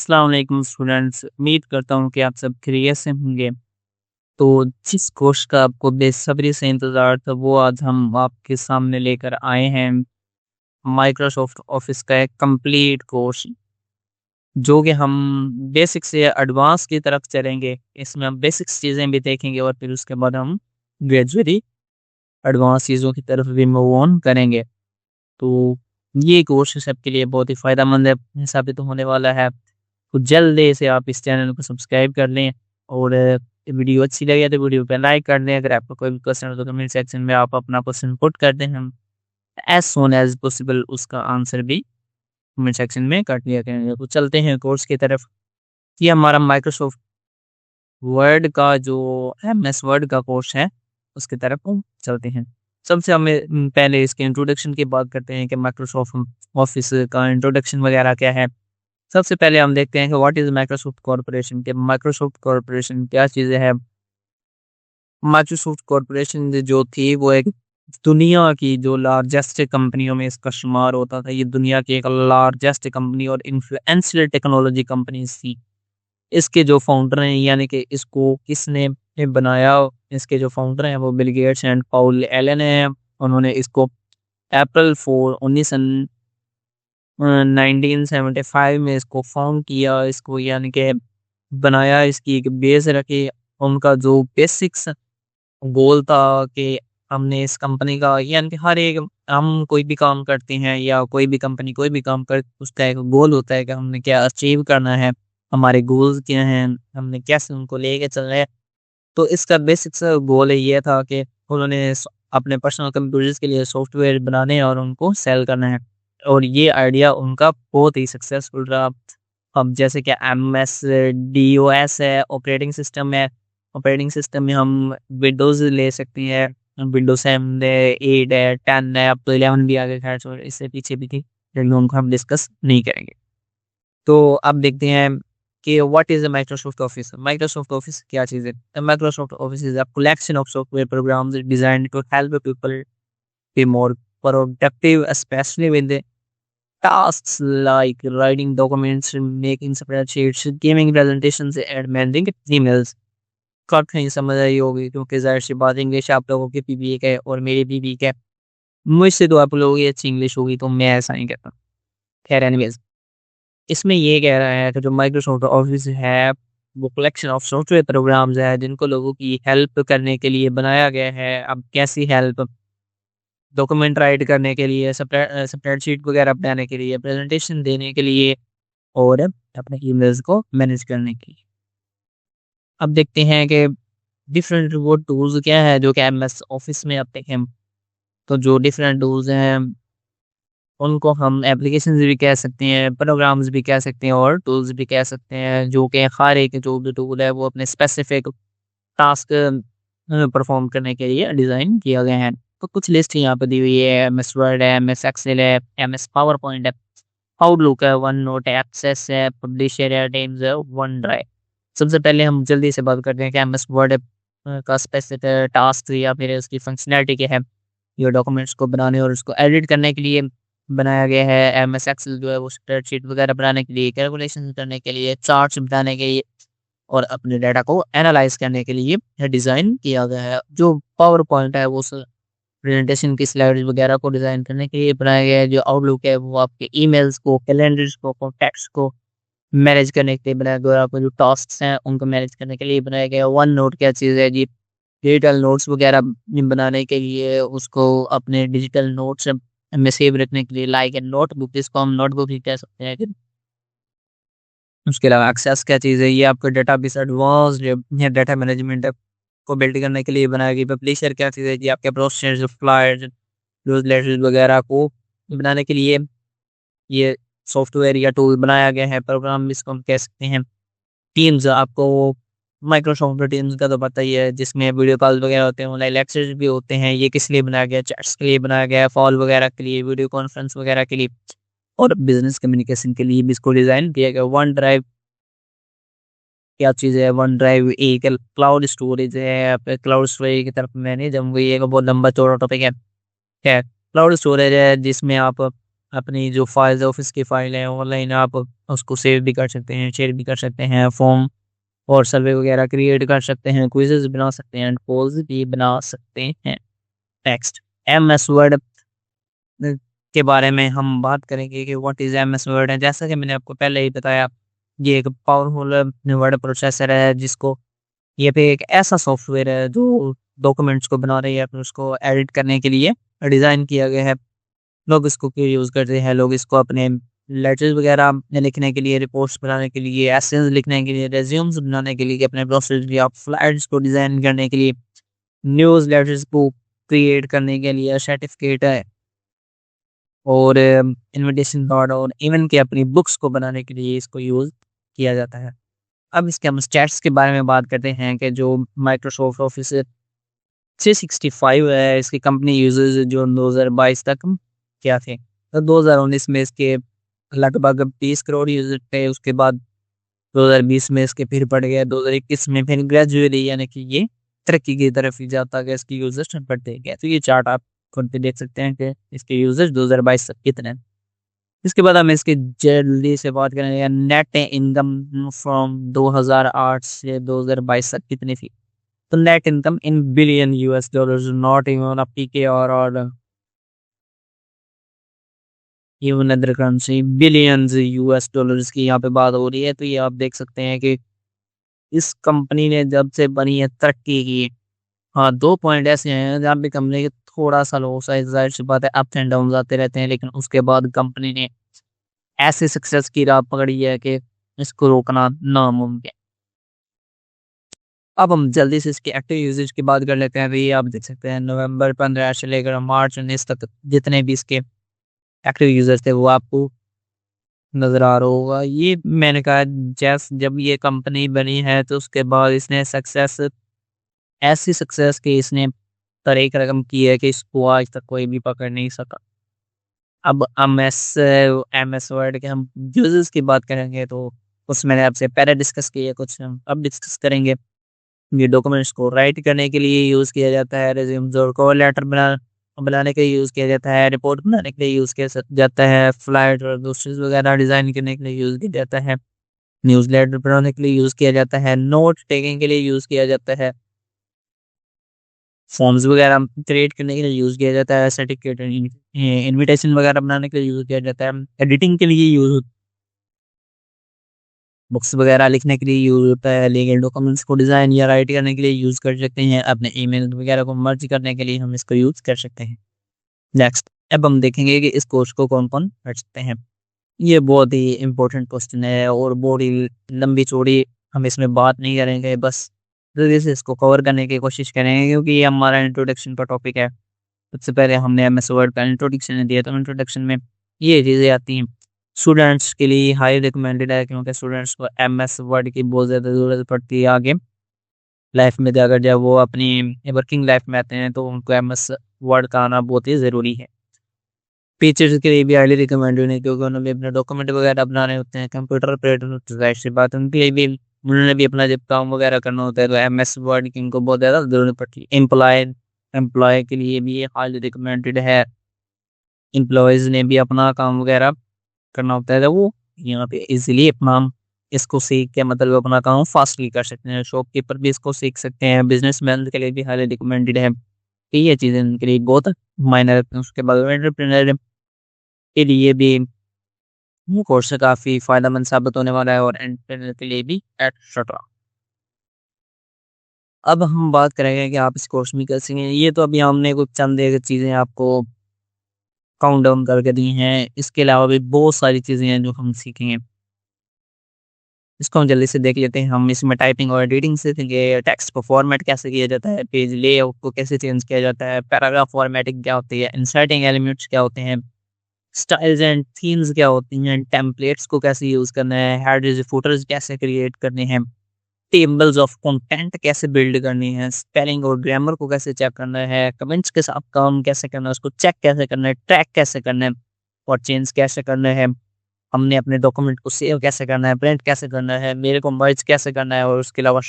अस्सलाम वालेकुम स्टूडेंट्स, उम्मीद करता हूँ कि आप सब खैरियत से होंगे। तो जिस कोर्स का आपको बेसब्री से इंतज़ार था वो आज हम आपके सामने लेकर आए हैं। माइक्रोसॉफ्ट ऑफ़िस का एक कंप्लीट कोर्स जो कि हम बेसिक से एडवांस की तरफ चलेंगे। इसमें हम बेसिक्स चीज़ें भी देखेंगे और फिर उसके बाद हम ग्रेजुअली एडवांस चीज़ों की तरफ भी मूव ऑन करेंगे। तो ये कोर्स सबके लिए बहुत ही फ़ायदेमंद साबित होने वाला है। तो जल्दी से आप इस चैनल को सब्सक्राइब कर लें और वीडियो अच्छी लगे तो वीडियो पे लाइक कर दें। अगर आपका कोई भी क्वेश्चन हो तो कमेंट सेक्शन में आप अपना क्वेश्चन पुट कर दें, हम एज़ सून एज़ पॉसिबल उसका आंसर भी कमेंट सेक्शन में कर दिया करेंगे। तो चलते हैं कोर्स की तरफ। ये हमारा माइक्रोसॉफ्ट वर्ड का जो एमएस वर्ड का कोर्स है, उसकी तरफ हम चलते हैं। सबसे हमें पहले इसके इंट्रोडक्शन की बात करते हैं कि माइक्रोसॉफ्ट ऑफिस का इंट्रोडक्शन वगैरह क्या है। सबसे पहले हम देखते हैं कि व्हाट इज़ माइक्रोसॉफ्ट कॉर्पोरेशन, कि माइक्रोसॉफ्ट कॉर्पोरेशन क्या चीज़ें है। माइक्रोसॉफ्ट कॉर्पोरेशन जो थी वो एक दुनिया की जो लार्जेस्ट कंपनियों में इसका शुमार होता था। ये दुनिया की एक लार्जेस्ट कंपनी और इन्फ्लुएंशियल टेक्नोलॉजी कंपनीज़ थी। इसके जो फाउंडर हैं, यानी कि इसको किसने बनाया, इसके जो फाउंडर हैं वो Bill Gates and Paul Allen हैं। उन्होंने इसको अप्रैल 4 1975 में इसको फाउंड किया, इसको यानी कि बनाया, इसकी एक बेस रखी। उनका जो बेसिक्स गोल था कि हमने इस कंपनी का, यानी कि हर एक हम कोई भी काम करते हैं या कोई भी कंपनी कोई भी काम कर, उसका एक गोल होता है कि हमने क्या अचीव करना है, हमारे गोल्स क्या हैं, हमने कैसे उनको लेके चलना है। तो इसका बेसिक सा गोल ये था कि उन्होंने अपने पर्सनल कंप्यूटर्स के लिए सॉफ्टवेयर बनाने और उनको सेल करना है, और ये आइडिया उनका बहुत ही सक्सेसफुल रहा। अब जैसे कि एमएस डीओएस है, ऑपरेटिंग सिस्टम है। ऑपरेटिंग सिस्टम में हम विंडोज़ ले सकते हैं, विंडोज़ 7 है, 8 है, 10 है, अब तो 11 भी आ गया, खैर छोड़ो, इससे पीछे भी थी, लेकिन उनको हम डिस्कस नहीं करेंगे। तो अब देखते हैं कि what is a Microsoft Office. Microsoft Office क्या चीज़ है? Microsoft Office is a collection of software programs designed to help people be more productive, specially with tasks like writing documents, making spreadsheets, giving presentations and managing emails। Cut कहीं समझ आई होगी क्योंकि ज़ाहिर सी बात English आप लोगों की भी वीक है और मेरी भी वीक है। मुझसे तो आप लोगों की अच्छी इंग्लिश होगी, तो मैं ऐसा नहीं कहता। खैर एनीवेज़, इसमें ये कह रहा है कि जो माइक्रोसॉफ्ट ऑफिस है वो कलेक्शन ऑफ सॉफ्टवेयर प्रोग्राम्स है जिनको लोगों की हेल्प करने के लिए बनाया गया है। अब कैसी हेल्प? डॉक्यूमेंट राइट करने के लिए, स्प्रेडशीट वगैरह बनाने के लिए, प्रेजेंटेशन देने के लिए और अपने ईमेल्स को मैनेज करने के लिए। अब देखते हैं कि डिफरेंट वो टूल्स क्या है जो कि एमएस ऑफिस में आते हैं। तो जो डिफरेंट टूल्स हैं उनको हम एप्लीकेशंस भी कह सकते हैं, प्रोग्राम्स भी कह सकते हैं और टूल्स भी कह सकते हैं, जो कि हर एक जो भी टूल है वो अपने स्पेसिफिक टास्क परफॉर्म करने के लिए डिज़ाइन किया गया है। तो कुछ लिस्ट यहाँ पे दी हुई है, एमएस वर्ड है, एमएस एक्सेल है, एमएस पावर पॉइंट है, आउटलुक है, वन नोट है, एक्सेस है, पब्लिशर है, टीम्स है, वन ड्राइव। सबसे पहले हम जल्दी से बात करते हैं कि एमएस वर्ड का स्पेसिफिक टास्क या फिर उसकी फंक्शनैलिटी क्या है। ये डॉक्यूमेंट्स को बनाने और उसको एडिट करने के लिए बनाया गया है। एमएस एक्सेल जो है वो स्प्रेडशीट वगैरह बनाने के लिए, कैलकुलेशन करने के लिए, चार्ट्स बनाने के लिए और अपने डाटा को एनालाइज करने के लिए डिज़ाइन किया गया है। जो पावर पॉइंट है वो प्रेजेंटेशन की स्लाइड्स वगैरह को डिज़ाइन करने के लिए बनाया गया है। जो आउटलुक है वो आपके ईमेल्स को, कैलेंडर्स को, कॉन्टैक्ट्स को मैनेज करने के लिए बनाया गया है। आपके जो टास्क्स हैं उनको मैनेज करने के लिए बनाया गया है। वन नोट क्या चीज़ है जी? डिजिटल नोट्स वगैरह बनाने के लिए, उसको अपने डिजिटल नोट्स में सेव रखने के लिए, लाइक ए नोटबुक, जिसको हम नोटबुक भी कह सकते हैं। उसके अलावा एक्सेस क्या चीज़ है? ये आपका डेटाबेस एडवांस्ड या डाटा मैनेजमेंट को बिल्ड करने के लिए बनाई गई। पब्लिशर क्या चीज़ है? ये आपके ब्रोशर्स, फ्लायर्स, न्यूज़लेटर्स वगैरह को बनाने के लिए ये सॉफ्टवेयर या टूल बनाया गया है। प्रोग्राम इसको हम कह सकते हैं। टीम्स, आपको माइक्रोसॉफ्ट टीम्स का तो पता ही है, जिसमें वीडियो कॉल वगैरह होते हैं, ऑनलाइन लेक्चर्स भी होते हैं। ये किस लिए बनाया गया है? चैट्स के लिए बनाया गया है, कॉल वगैरह के लिए, वीडियो कॉन्फ्रेंस वगैरह के लिए और बिज़नेस कम्युनिकेशन के लिए भी इसको डिज़ाइन किया गया। वन ड्राइव क्या चीज़ है? वन ड्राइव एक क्लाउड स्टोरेज है। पे क्लाउड स्टोरेज की तरफ मैंने जब वो ये एक बहुत लंबा चौड़ा टॉपिक है। खैर, क्लाउड स्टोरेज है जिसमें आप अपनी जो फाइल्स ऑफिस की फाइल है ऑनलाइन आप उसको सेव भी कर सकते हैं, शेयर भी कर सकते हैं, फॉर्म और सर्वे वगैरह क्रिएट कर सकते हैं, क्विज़ेज़ बना सकते हैं, पोल्स भी बना सकते हैं। नेक्स्ट, एमएस वर्ड के बारे में हम बात करेंगे कि व्हाट इज़ एमएस वर्ड है। जैसा कि मैंने आपको पहले ही बताया, ये एक पावरफुल वर्ड प्रोसेसर है जिसको ये पे एक ऐसा सॉफ्टवेयर है जो डॉक्यूमेंट्स को बना रही है, फिर उसको एडिट करने के लिए डिज़ाइन किया गया है। लोग इसको क्यों यूज़ करते हैं? लोग इसको अपने लेटर्स वगैरह लिखने के लिए, रिपोर्ट्स बनाने के लिए, एसेज लिखने के लिए, रेज़्यूम्स बनाने के लिए, अपने प्रोसेस या फ्लाइट्स को डिज़ाइन करने के लिए, न्यूज़ लेटर्स को क्रिएट करने के लिए, सर्टिफ़िकेट है और इन्विटेशन कार्ड और इवन कि अपनी बुक्स को बनाने के लिए इसको यूज़ किया जाता है। अब इसके हम स्टैट्स के बारे में बात करते हैं कि जो माइक्रोसॉफ्ट ऑफिस 365 है, इसकी कंपनी यूज़र्स जो 2022 तक क्या थे? तो 2019 में इसके लगभग 30 करोड़ यूज़र थे, उसके बाद 2020 में इसके फिर बढ़ गए, 2021 में फिर ग्रेजुअली यानी कि ये तरक्की की तरफ ही जाता गया, इसके यूज़र्स बढ़ते गए। तो ये चार्ट आप खुद भी देख सकते हैं कि इसके यूज़र्स 2022 तक कितने हैं। इसके बाद हम इसकी जल्दी से बात करेंगे नेट इनकम फ्रॉम 2008 से 2022 तक कितनी थी? तो net income in billion US dollars, not even a PKR और even other currency, billions US dollars की यहाँ पे बात हो रही है। तो ये आप देख सकते हैं कि इस कंपनी ने जब से बनी है तरक्की की। हाँ, 2 पॉइंट ऐसे हैं जहाँ पे कंपनी के थोड़ा-सा लॉस है, ज़ाहिर-सी बात है अप्स एंड डाउन्स आते रहते हैं, लेकिन उसके बाद कंपनी ने ऐसे सक्सेस की राह पकड़ी है कि इसको रोकना नामुमकिन। अब हम जल्दी से इसके एक्टिव यूज़ेज की बात कर लेते हैं। तो ये आप देख सकते हैं नवंबर 15 से लेकर मार्च 19 तक जितने भी इसके एक्टिव यूज़र्स थे वो आपको नज़र आ रहा होगा। ये मैंने कहा जब ये कंपनी बनी है तो उसके बाद इसने सक्सेस ऐसी सक्सेस की इसने एक रकम की है कि इसको आज तक कोई भी पकड़ नहीं सका। अब एमएस वर्ड के हम यूज़र्स की बात करेंगे तो कुछ मैंने आपसे पहले डिस्कस किए, कुछ हम अब डिस्कस करेंगे। ये डॉक्यूमेंट्स को राइट करने के लिए यूज़ किया जाता है, रिज्यूम्स और कवर लेटर बनाने के लिए यूज़ किया जाता है, रिपोर्ट बनाने के लिए यूज़ किया जाता है, फ्लाइट और दोस्टर्स वगैरह डिज़ाइन करने के लिए यूज़ किया जाता है, न्यूज़लेटर बनाने के लिए यूज़ किया जाता है, नोट टेकिंग के लिए यूज़ किया जाता है, फॉर्म्स वगैरह क्रिएट करने के लिए यूज़ किया जाता है, सर्टिफिकेट इन्विटेशन वगैरह बनाने के लिए यूज़ किया जाता है, एडिटिंग के लिए यूज़ बुक्स वगैरह लिखने के लिए यूज़ होता है, लीगल डॉक्यूमेंट्स को डिज़ाइन या राइट करने के लिए यूज़ कर सकते हैं, अपने ईमेल वगैरह को मर्ज करने के लिए हम इसको यूज़ कर सकते हैं। नेक्स्ट, अब हम देखेंगे कि इस कोर्स को कौन-कौन कर सकते हैं। ये बहुत ही इम्पोर्टेंट क्वेश्चन है और बहुत ही लंबी-चौड़ी हम इसमें बात नहीं करेंगे, बस जल्दी से इसको कवर करने की कोशिश करेंगे क्योंकि ये हमारा इंट्रोडक्शन का टॉपिक है। सबसे पहले हमने एमएस वर्ड का इंट्रोडक्शन दिया, तो इंट्रोडक्शन में ये चीज़ें आती हैं। स्टूडेंट्स के लिए हाई रिकमेंडेड है क्योंकि स्टूडेंट्स को एमएस वर्ड की बहुत ज़्यादा ज़रूरत पड़ती है आगे लाइफ में, अगर जब वो अपनी वर्किंग लाइफ में आते हैं तो उनको एमएस वर्ड का आना बहुत ही ज़रूरी है। टीचर्स के लिए भी हाईली रिकमेंडेड है क्योंकि उन्होंने भी अपने डॉक्यूमेंट वगैरह बनाने होते हैं, कंप्यूटर ऑपरेटर होते हैं, ज़ाहिर-सी बात है उनके लिए भी उन्होंने भी अपना जब काम वगैरह करना होता है तो एमएस वर्ड की उनको बहुत ज़्यादा ज़रूरत पड़ती है। एम्प्लॉय के लिए भी ये हाईली रिकमेंडेड है। एम्प्लॉइज़ ने भी अपना काम वगैरह करना होता है तो वो यहाँ पे ईज़िली अपना इसको सीख के मतलब अपना काम फ़ास्टली कर सकते हैं। शॉपकीपर भी इसको सीख सकते हैं, बिज़नेसमैन के लिए भी हाईली रिकमेंडेड है। तो ये चीज़ें उनके लिए बहुत मायने रखती हैं। उसके बाद एंटरप्रेन्योर के लिए भी ये कोर्स काफ़ी फ़ायदेमंद साबित होने वाला है और एंटरप्रेन्योर के लिए भी एटसेट्रा। अब हम बात करेंगे कि आप इस कोर्स में क्या सीखेंगे। ये तो अभी हमने कुछ चंद एक चीज़ें आपको काउंट डाउन करके दी हैं। इसके अलावा भी बहुत सारी चीज़ें हैं जो हम सीखेंगे। इसको हम जल्दी से देख लेते हैं। हम इसमें टाइपिंग और एडिटिंग सीखेंगे, टेक्स्ट को फॉर्मेट कैसे किया जाता है, पेज लेआउट को कैसे चेंज किया जाता है, पैराग्राफ फॉर्मेटिंग क्या होती है, इंसर्टिंग एलिमेंट्स क्या होते हैं, स्टाइल्स एंड थीम्स क्या होती हैं, टेम्पलेट्स को कैसे यूज़ करना है, हेडर्स, फुटर्स कैसे क्रिएट करने हैं, टेबल्स ऑफ कंटेंट कैसे बिल्ड करनी है, स्पेलिंग और ग्रामर को कैसे चेक करना है, कमेंट्स के साथ काम कैसे करना है, उसको चेक कैसे करना है, ट्रैक कैसे करना है और चेंज कैसे करना है। हमने अपने डॉक्यूमेंट को सेव कैसे करना है, प्रिंट कैसे करना है, मेरे को मर्ज कैसे करना है और उसके अलावा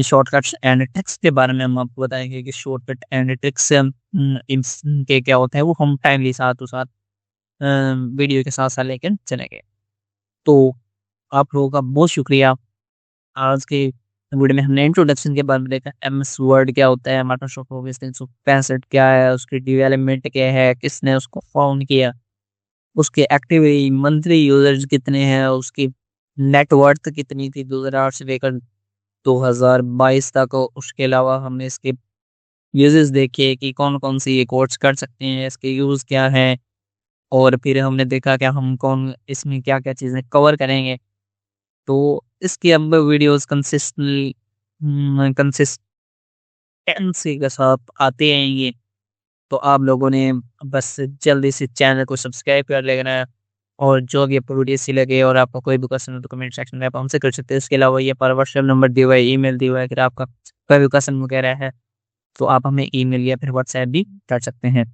शॉर्टकट्स एंड ट्रिक्स के बारे में हम आपको बताएँगे कि शॉर्टकट एंड ट्रिक्स इनके क्या होते हैं, वो हम टाइमली साथ-साथ वीडियो के साथ साथ लेकर चलेंगे। तो आप लोगों का बहुत शुक्रिया। आज के वीडियो में हमने इंट्रोडक्शन के बारे में देखा, एमएस वर्ड क्या होता है, माइक्रोसॉफ्ट ऑफिस 365 क्या है, उसकी डेवलपमेंट क्या है, किसने उसको फाउंड किया, उसके एक्टिव मंथली यूजर्स कितने हैं, उसकी नेटवर्थ कितनी थी 2008 से लेकर 2022 तक। उसके अलावा हमने इसके यूजेस देखे कि कौन कौन सी ये कोर्स कर सकते हैं, इसके यूज क्या है, और फिर हमने देखा कि हम कौन इसमें क्या क्या चीज़ें कवर करेंगे। तो इसकी अब वीडियोस कंसिस्टेंसी के साथ आते रहेंगे। तो आप लोगों ने बस जल्दी से चैनल को सब्सक्राइब कर लेना है, और जो भी आपको वीडियो अच्छी लगे और आपको कोई भी क्वेश्चन हो तो कमेंट सेक्शन में आप हमसे कर सकते हैं। इसके अलावा ये पर व्हाट्सएप नंबर दिया हुआ है, ईमेल दिया हुआ है, अगर आपका कोई भी क्वेश्चन वगैरह है तो आप हमें ईमेल या फिर व्हाट्सएप भी कर सकते हैं।